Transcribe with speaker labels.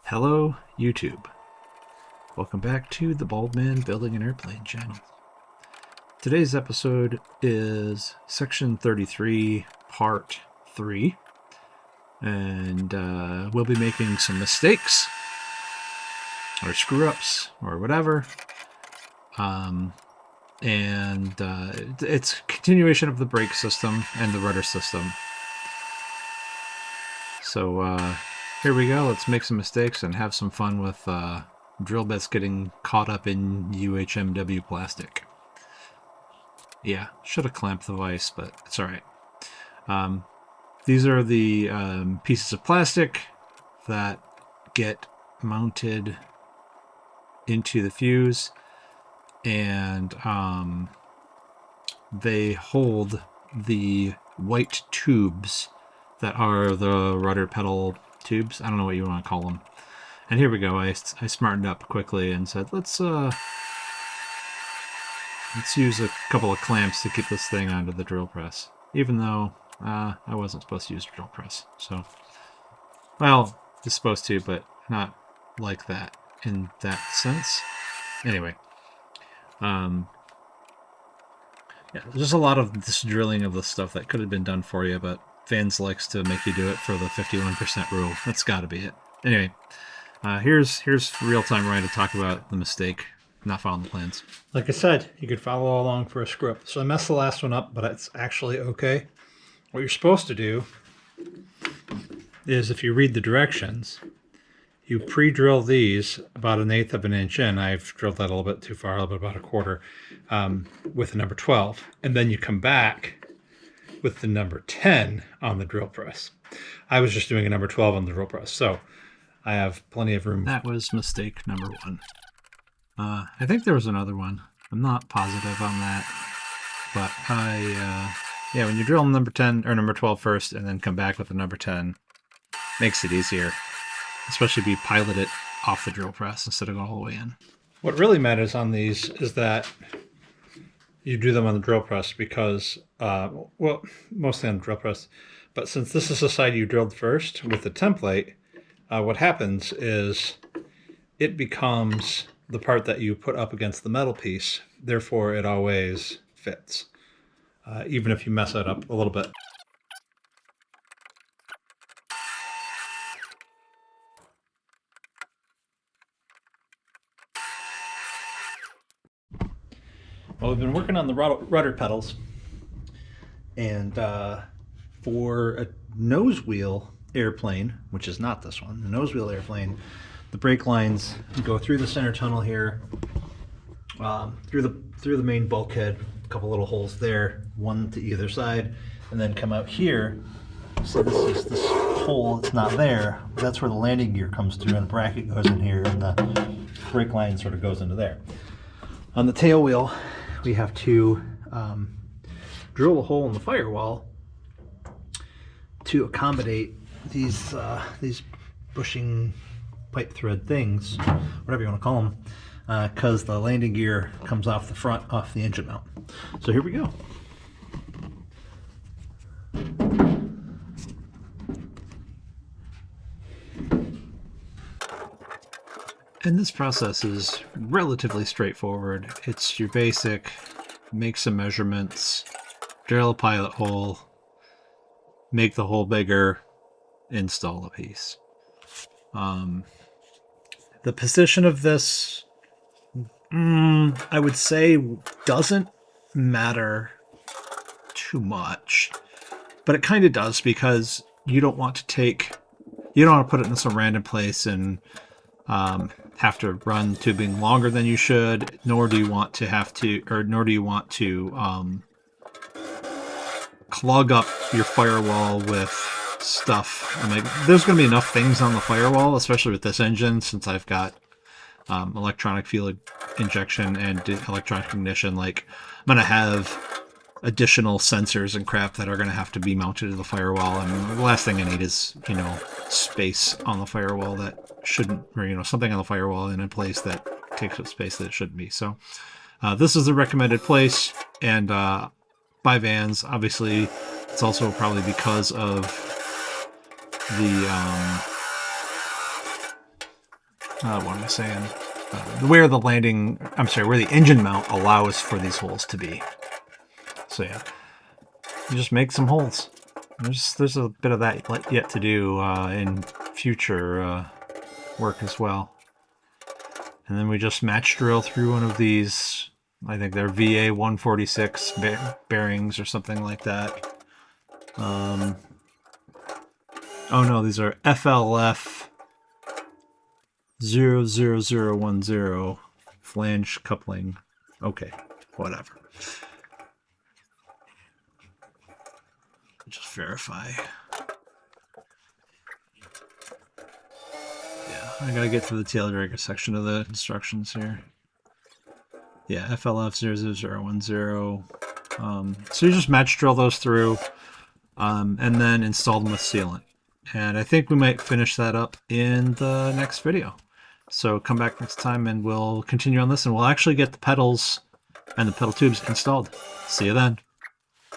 Speaker 1: Hello, YouTube. Welcome back to the Bald Man Building an Airplane channel. Today's episode is Section 33, Part 3. And we'll be making some mistakes, or screw-ups, or whatever. It's a continuation of the brake system and the rudder system. So, here we go. Let's make some mistakes and have some fun with drill bits getting caught up in UMHW plastic. Yeah, should have clamped the vise, but it's alright. These are the pieces of plastic that get mounted into the fuse, and they hold the white tubes that are the rudder pedal tubes. I don't know what you want to call them. And here we go. I smartened up quickly and said, let's use a couple of clamps to keep this thing onto the drill press. Even though I wasn't supposed to use a drill press. So, well, it's supposed to, but not like that in that sense. Anyway, yeah, there's a lot of this drilling of the stuff that could have been done for you, but Vans likes to make you do it for the 51% rule. That's got to be it. Anyway, here's real-time Ryan to talk about the mistake, not following the plans.
Speaker 2: Like I said, you could follow along for a script. So I messed the last one up, but it's actually okay. What you're supposed to do is, if you read the directions, you pre-drill these about 1/8 of an inch in. I've drilled that a little bit too far, a little bit about a quarter, with the number 12. And then you come back with the number 10 on the drill press. I was just doing a number 12 on the drill press, so I have plenty of room.
Speaker 1: That was mistake number 1. I think there was another one. I'm not positive on that, but yeah, when you drill number 10 or number 12 first and then come back with the number 10, makes it easier, especially if you pilot it off the drill press instead of going all the way in.
Speaker 2: What really matters on these is that you do them on the drill press because, well, mostly on the drill press, but since this is the side you drilled first with the template, what happens is it becomes the part that you put up against the metal piece. Therefore, it always fits, even if you mess it up a little bit. Well, we've been working on the rudder pedals, and for a nose wheel airplane, which is not this one, the nose wheel airplane, the brake lines go through the center tunnel here, through the main bulkhead, a couple little holes there, one to either side, and then come out here. So this hole, it's not there, but that's where the landing gear comes through, and the bracket goes in here, and the brake line sort of goes into there. On the tail wheel, we have to drill a hole in the firewall to accommodate these bushing pipe thread things, whatever you want to call them, because the landing gear comes off the front, off the engine mount. So here we go.
Speaker 1: And this process is relatively straightforward. It's your basic, make some measurements, drill a pilot hole, make the hole bigger, install a piece. The position of this, I would say, doesn't matter too much, but it kind of does, because you don't want to put it in some random place and have to run tubing longer than you should, nor do you want to clog up your firewall with stuff. I mean, there's going to be enough things on the firewall, especially with this engine, since I've got electronic fuel injection and electronic ignition. Like, I'm going to have additional sensors and crap that are going to have to be mounted to the firewall, and the last thing I need is, space on the firewall that shouldn't, or something on the firewall in a place that takes up space that it shouldn't be. So this is the recommended place, and by Vans, obviously. It's also probably because of the what am I saying? Where the landing, I'm sorry, where the engine mount allows for these holes to be. So yeah, you just make some holes. There's a bit of that yet to do in future work as well. And then we just match drill through one of these. I think they're VA 146 bearings or something like that. Oh no, these are FLF 00010 flange coupling. Okay, whatever. Just verify. Yeah, I gotta get to the tail dragger section of the instructions here. Yeah, FLF 00010. So you just match drill those through, and then install them with sealant. And I think we might finish that up in the next video. So come back next time and we'll continue on this, and we'll actually get the pedals and the pedal tubes installed. See you then.